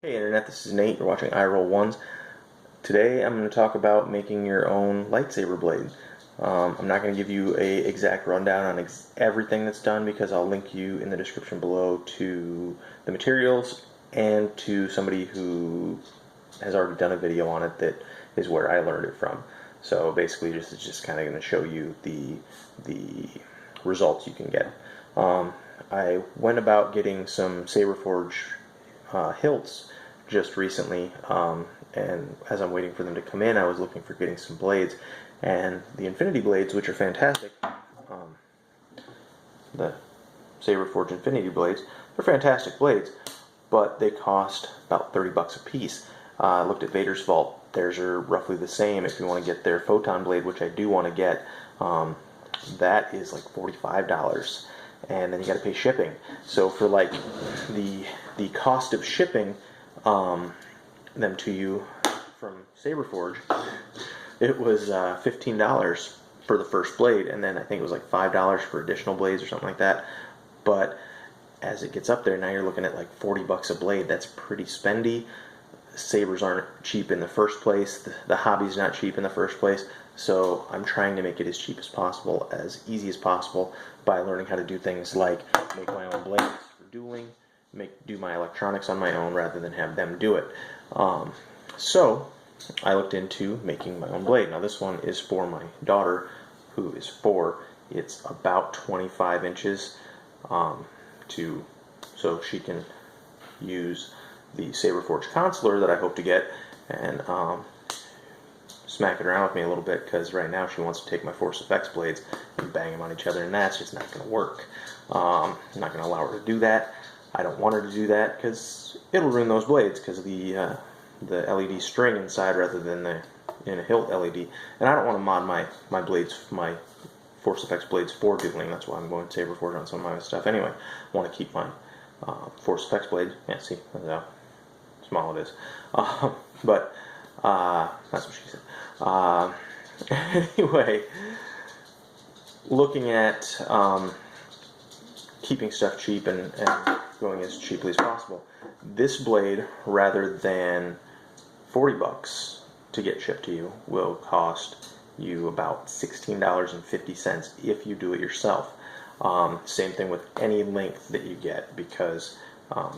Hey Internet, this is Nate. You're watching iRoll Ones. Today I'm going to talk about making your own lightsaber blade. I'm not going to give you a exact rundown on everything that's done because I'll link you in the description below to the materials and to somebody who has already done a video on it that is where I learned it from. So basically it's just kind of going to show you the results you can get. I went about getting some Saber Forge hilts just recently, and as I'm waiting for them to come in, I was looking for getting some blades, and the Infinity blades, which are fantastic, the Saber Forge Infinity blades, they're fantastic blades, but they cost about 30 bucks a piece. I looked at Vader's Vault. Theirs are roughly the same. If you want to get their Photon blade, which I do want to get, that is like $45, and then you got to pay shipping. So for like the cost of shipping them to you from Saberforge, it was $15 for the first blade, and then I think it was like $5 for additional blades or something like that. But as it gets up there, now you're looking at like 40 bucks a blade. That's pretty spendy. Sabers aren't cheap in the first place. The hobby's not cheap in the first place. So I'm trying to make it as cheap as possible, as easy as possible, by learning how to do things like make my own blades for dueling, do my electronics on my own rather than have them do it. So I looked into making my own blade. Now this one is for my daughter, who is 4. It's about 25 inches, so she can use the Saber Forge consular that I hope to get and smack it around with me a little bit, because right now she wants to take my Force Effects blades and bang them on each other, and that's just not going to work. I'm not going to allow her to do that. I don't want her to do that because it'll ruin those blades because of the LED string inside rather than in a hilt LED. And I don't want to mod my blades, my Force Effects blades for dueling. That's why I'm going Saber Forge on some of my stuff anyway. I want to keep my Force Effects blade. Yeah, see how small it is. But that's what she said. Anyway, looking at keeping stuff cheap and going as cheaply as possible. This blade, rather than 40 bucks to get shipped to you, will cost you about $16.50 if you do it yourself. Same thing with any length that you get, because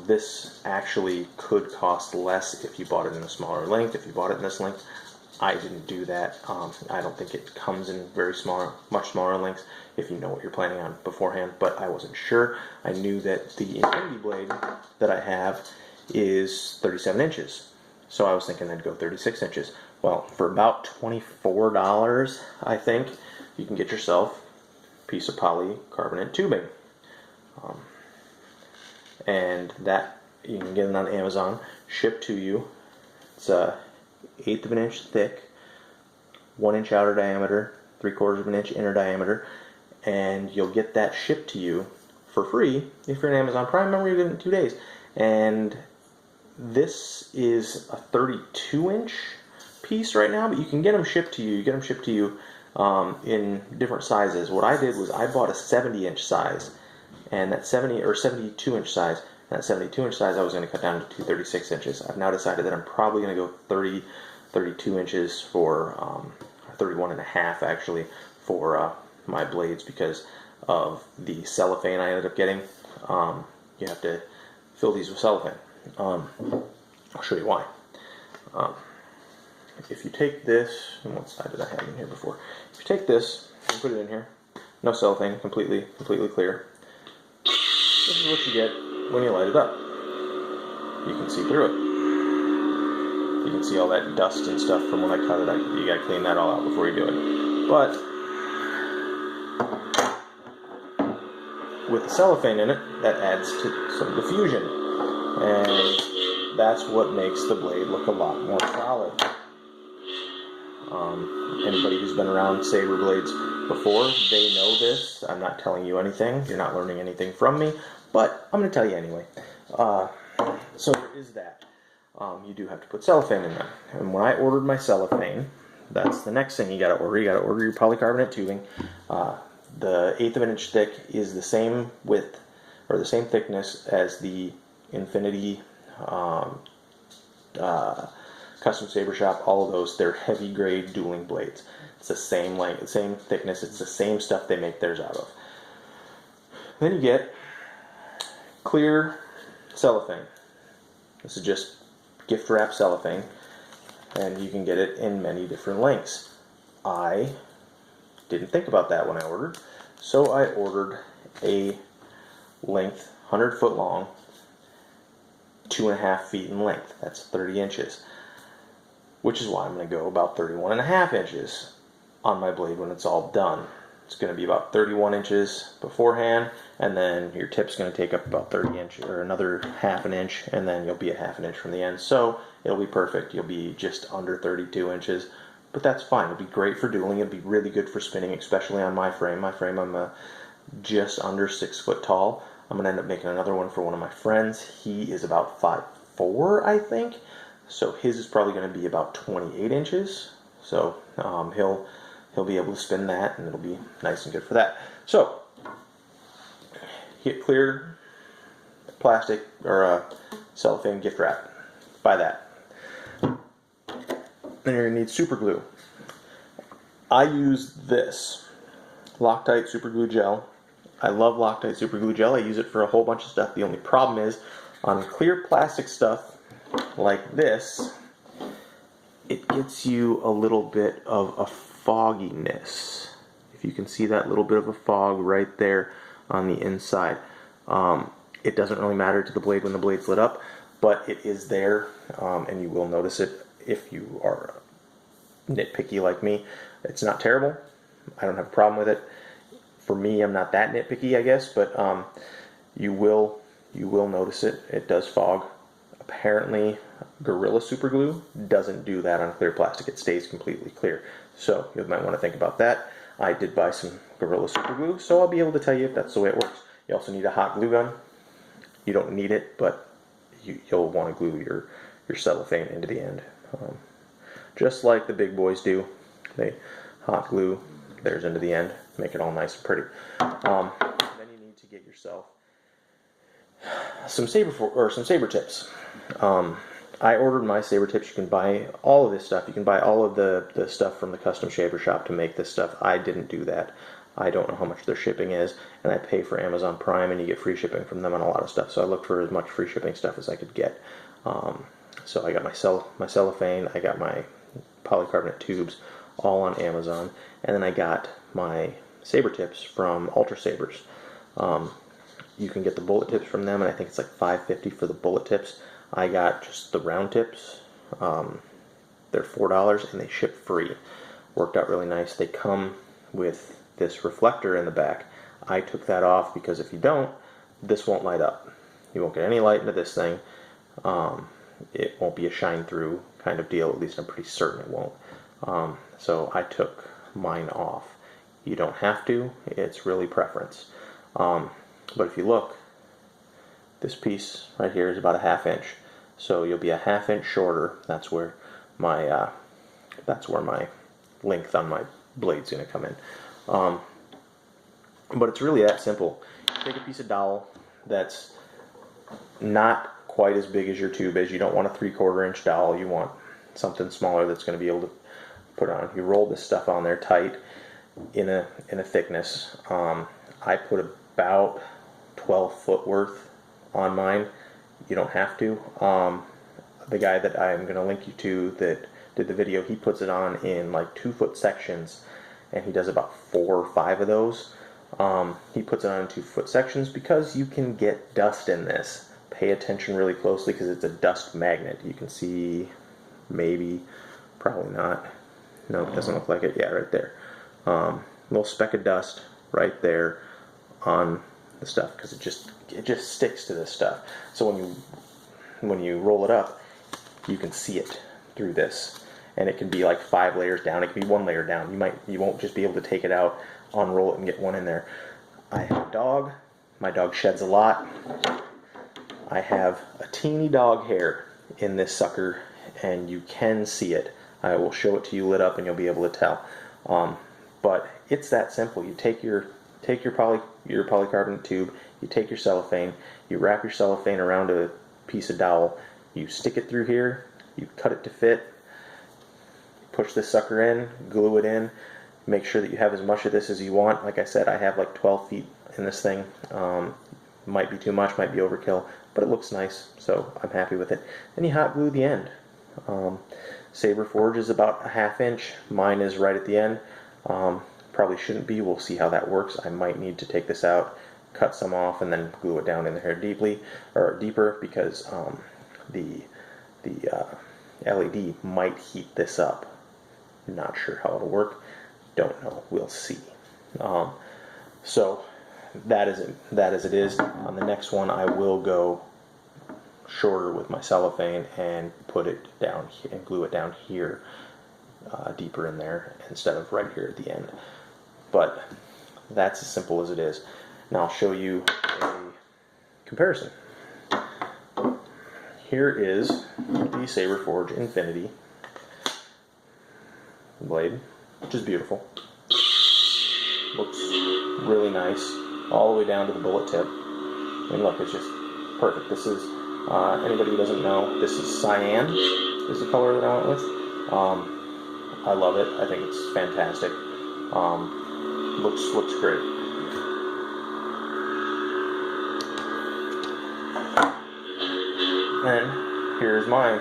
this actually could cost less if you bought it in a smaller length. If you bought it in this length, I didn't do that. I don't think it comes in much smaller lengths if you know what you're planning on beforehand, but I wasn't sure. I knew that the Infinity blade that I have is 37 inches, so I was thinking I'd go 36 inches. Well, for about $24, I think, you can get yourself a piece of polycarbonate tubing. And that, you can get it on Amazon, shipped to you. It's 1/8 of an inch thick, 1 inch outer diameter, 3/4 of an inch inner diameter, and you'll get that shipped to you for free if you're an Amazon Prime member. You get it in 2 days. And this is a 32-inch piece right now, but you can get them shipped to you. You get them shipped to you in different sizes. What I did was I bought a 70-inch size, and that 72-inch size. That 72-inch size I was going to cut down to 36 inches. I've now decided that I'm probably going to go 32 inches for 31 and a half actually for my blades, because of the cellophane I ended up getting. You have to fill these with cellophane. I'll show you why. If you take this, and what side did I have in here before? If you take this and put it in here, no cellophane, completely clear. This is what you get when you light it up. You can see through it. You can see all that dust and stuff from when I cut it. You gotta clean that all out before you do it. But with the cellophane in it, that adds to some diffusion, and that's what makes the blade look a lot more solid. Anybody who's been around saber blades before, they know this. I'm not telling you anything. You're not learning anything from me, but I'm going to tell you anyway. So there is that. You do have to put cellophane in there. And when I ordered my cellophane, that's the next thing you got to order. You got to order your polycarbonate tubing. The 1/8 of an inch thick is the same width, or the same thickness as the Infinity Custom Saber Shop, all of those, they're heavy grade dueling blades. It's the same length, same thickness, it's the same stuff they make theirs out of. Then you get clear cellophane. This is just gift wrap cellophane, and you can get it in many different lengths. I didn't think about that when I ordered, so I ordered a length 100 foot long, 2.5 feet in length. That's 30 inches, which is why I'm going to go about 31.5 inches on my blade when it's all done. It's going to be about 31 inches beforehand, and then your tip's going to take up about 30 inches, or another half an inch, and then you'll be a half an inch from the end. So it'll be perfect. You'll be just under 32 inches, but that's fine. It'll be great for dueling. It'll be really good for spinning, especially on my frame. My frame, I'm just under 6 foot tall. I'm going to end up making another one for one of my friends. He is about 5'4", I think. So his is probably going to be about 28 inches. So he'll be able to spin that, and it'll be nice and good for that. So get clear plastic or cellophane gift wrap. Buy that. Then you're going to need super glue. I use this Loctite super glue gel. I love Loctite super glue gel. I use it for a whole bunch of stuff. The only problem is on clear plastic stuff like this, it gets you a little bit of a fogginess. If you can see that little bit of a fog right there on the inside. It doesn't really matter to the blade when the blade's lit up, but it is there, and you will notice it if you are nitpicky like me. It's not terrible. I don't have a problem with it. For me, I'm not that nitpicky, I guess, but you will notice it. It does fog. Apparently, Gorilla Super Glue doesn't do that on clear plastic. It stays completely clear. So you might want to think about that. I did buy some Gorilla Super Glue, so I'll be able to tell you if that's the way it works. You also need a hot glue gun. You don't need it, but you'll want to glue your cellophane into the end. Just like the big boys do. They hot glue theirs into the end, make it all nice and pretty. Then you need to get yourself some saber tips. I ordered my saber tips. You can buy all of this stuff. You can buy all of the stuff from the Custom Saber Shop to make this stuff. I didn't do that. I don't know how much their shipping is, and I pay for Amazon Prime, and you get free shipping from them on a lot of stuff. So I looked for as much free shipping stuff as I could get. So I got my cellophane, I got my polycarbonate tubes, all on Amazon, and then I got my saber tips from Ultra Sabers. You can get the bullet tips from them, and I think it's like $5.50 for the bullet tips. I got just the round tips. They're $4, and they ship free. Worked out really nice. They come with this reflector in the back. I took that off because if you don't, this won't light up. You won't get any light into this thing. It won't be a shine through kind of deal. At least I'm pretty certain it won't. So I took mine off. You don't have to. It's really preference. But if you look, this piece right here is about a ½ inch. So you'll be a ½ inch shorter. That's where my length on my blade's going to come in. But it's really that simple. Take a piece of dowel that's not quite as big as your tube is. You don't want a 3/4 inch dowel. You want something smaller that's going to be able to put on. You roll this stuff on there tight in a thickness. I put about 12 foot worth on mine. You don't have to. The guy that I'm going to link you to that did the video, he puts it on in like 2 foot sections, and he does about 4 or 5 of those. He puts it on in 2 foot sections because you can get dust in this. Pay attention really closely because it's a dust magnet. You can see, maybe, probably not. No, it doesn't look like it. Yeah, right there. Little speck of dust right there on the stuff because it just sticks to this stuff. So when you roll it up, you can see it through this, and it can be like 5 layers down. It can be 1 layer down. You won't just be able to take it out, unroll it, and get one in there. I have a dog. My dog sheds a lot. I have a teeny dog hair in this sucker, and you can see it. I will show it to you lit up, and you'll be able to tell. But it's that simple. You take your polycarbonate tube, you take your cellophane, you wrap your cellophane around a piece of dowel, you stick it through here, You cut it to fit, push this sucker in, glue it in, make sure that you have as much of this as you want. Like I said, I have like 12 feet in this thing. Might be too much, might be overkill, but it looks nice, so I'm happy with it. Then you hot glue the end. Saber Forge is about a 1/2 inch. Mine is right at the end. Probably shouldn't be. We'll see how that works. I might need to take this out, cut some off, and then glue it down in there deeper, because the LED might heat this up. Not sure how it'll work. Don't know. We'll see. So that is it. That as it is. On the next one, I will go shorter with my cellophane and put it down here and glue it down here, deeper in there instead of right here at the end. But that's as simple as it is. Now I'll show you a comparison. Here is the Saber Forge Infinity blade, which is beautiful. Looks really nice, all the way down to the bullet tip. I mean, look, it's just perfect. This is, anybody who doesn't know, this is cyan, is the color that I went with. I love it. I think it's fantastic. Looks great. And here's my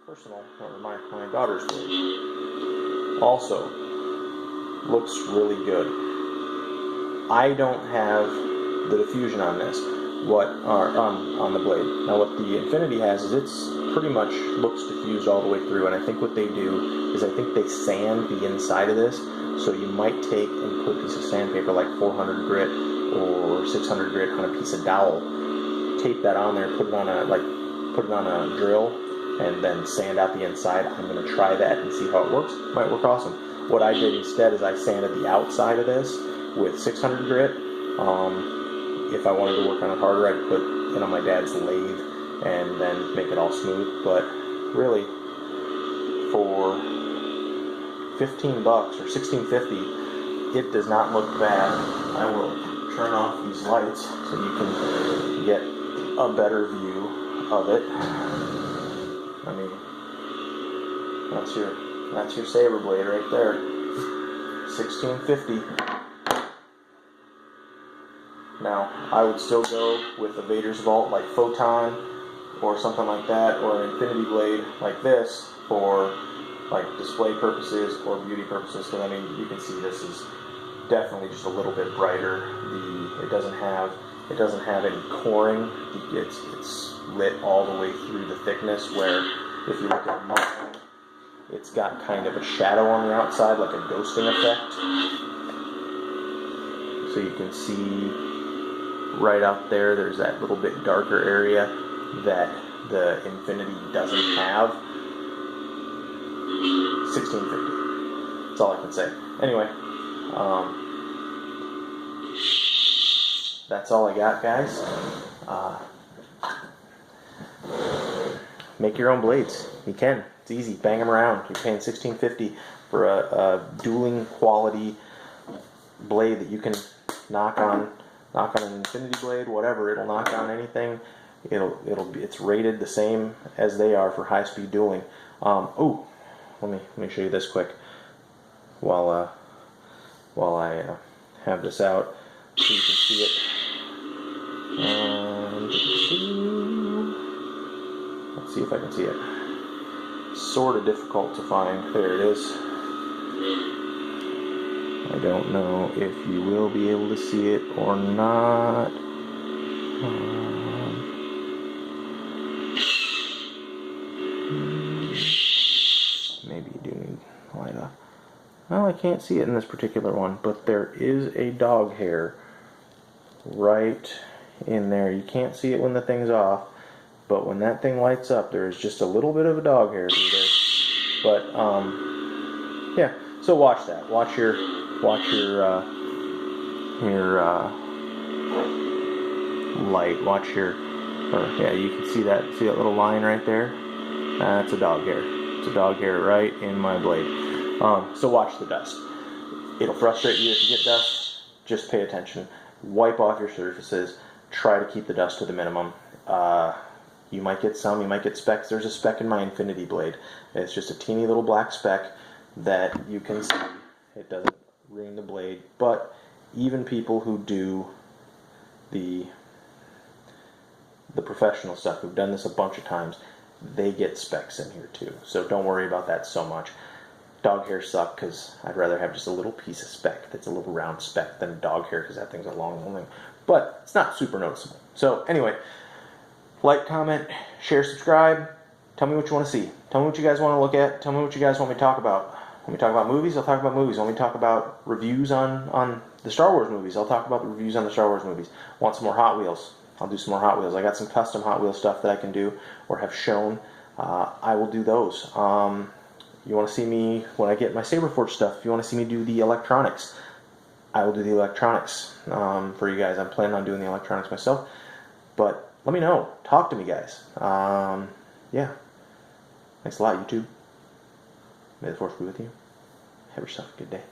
personal, or my daughter's blade. Also, looks really good. I don't have the diffusion on this, on the blade. Now what the Infinity has is it's pretty much looks diffused all the way through, and I think what they do is I think they sand the inside of this, so you might take and put a piece of sandpaper like 400 grit or 600 grit on a piece of dowel, tape that on there, put it on a drill, and then sand out the inside. I'm going to try that and see how it works. Might work awesome. What I did instead is I sanded the outside of this with 600 grit. If I wanted to work on it harder, I'd put it on my dad's lathe and then make it all smooth. But really, for $15 or $16.50, it does not look bad. I will turn off these lights so you can get a better view of it. I mean, that's your Saber blade right there. $16.50. Now, I would still go with a Vader's Vault like Photon or something like that, or an Infinity blade like this for like display purposes or beauty purposes. Because I mean, you can see this is definitely just a little bit brighter. It doesn't have any coring. It's lit all the way through the thickness. Where if you look at mine, it's got kind of a shadow on the outside, like a ghosting effect. So you can see right out there, there's that little bit darker area that the Infinity doesn't have. $16.50. That's all I can say. Anyway, that's all I got, guys. Make your own blades. You can. It's easy. Bang them around. You're paying $16.50 for a dueling quality blade that you can knock on an Infinity blade, whatever. It'll knock down anything. It's rated the same as they are for high-speed dueling. Let me show you this quick while I have this out so you can see it. Let's see if I can see it. Sort of difficult to find. There it is. I don't know if you will be able to see it or not. Maybe you do need light up. Well, I can't see it in this particular one, but there is a dog hair right in there. You can't see it when the thing's off, but when that thing lights up, there is just a little bit of a dog hair through there. But yeah. So watch that. Watch your light. Watch your. Yeah, you can see that. See that little line right there? That's a dog hair. It's a dog hair right in my blade. So watch the dust. It'll frustrate you if you get dust. Just pay attention. Wipe off your surfaces. Try to keep the dust to the minimum. You might get some, you might get specks. There's a speck in my Infinity Blade. It's just a teeny little black speck that you can see. It doesn't ring the blade, but even people who do the professional stuff, who've done this a bunch of times, they get specks in here too. So don't worry about that so much. Dog hair suck because I'd rather have just a little piece of speck that's a little round speck than dog hair because that thing's a long thing. But it's not super noticeable. So anyway, like, comment, share, subscribe. Tell me what you want to see. Tell me what you guys want to look at. Tell me what you guys want me to talk about. Want me to talk about movies? I'll talk about movies. Want me to talk about reviews on the Star Wars movies? I'll talk about the reviews on the Star Wars movies. Want some more Hot Wheels? I'll do some more Hot Wheels. I got some custom Hot Wheels stuff that I can do or have shown. I will do those. You want to see me, when I get my Saber Forge stuff, if you want to see me do the electronics, I will do the electronics for you guys. I'm planning on doing the electronics myself. But let me know. Talk to me, guys. Yeah. Thanks a lot, YouTube. May the Force be with you. Have yourself a good day.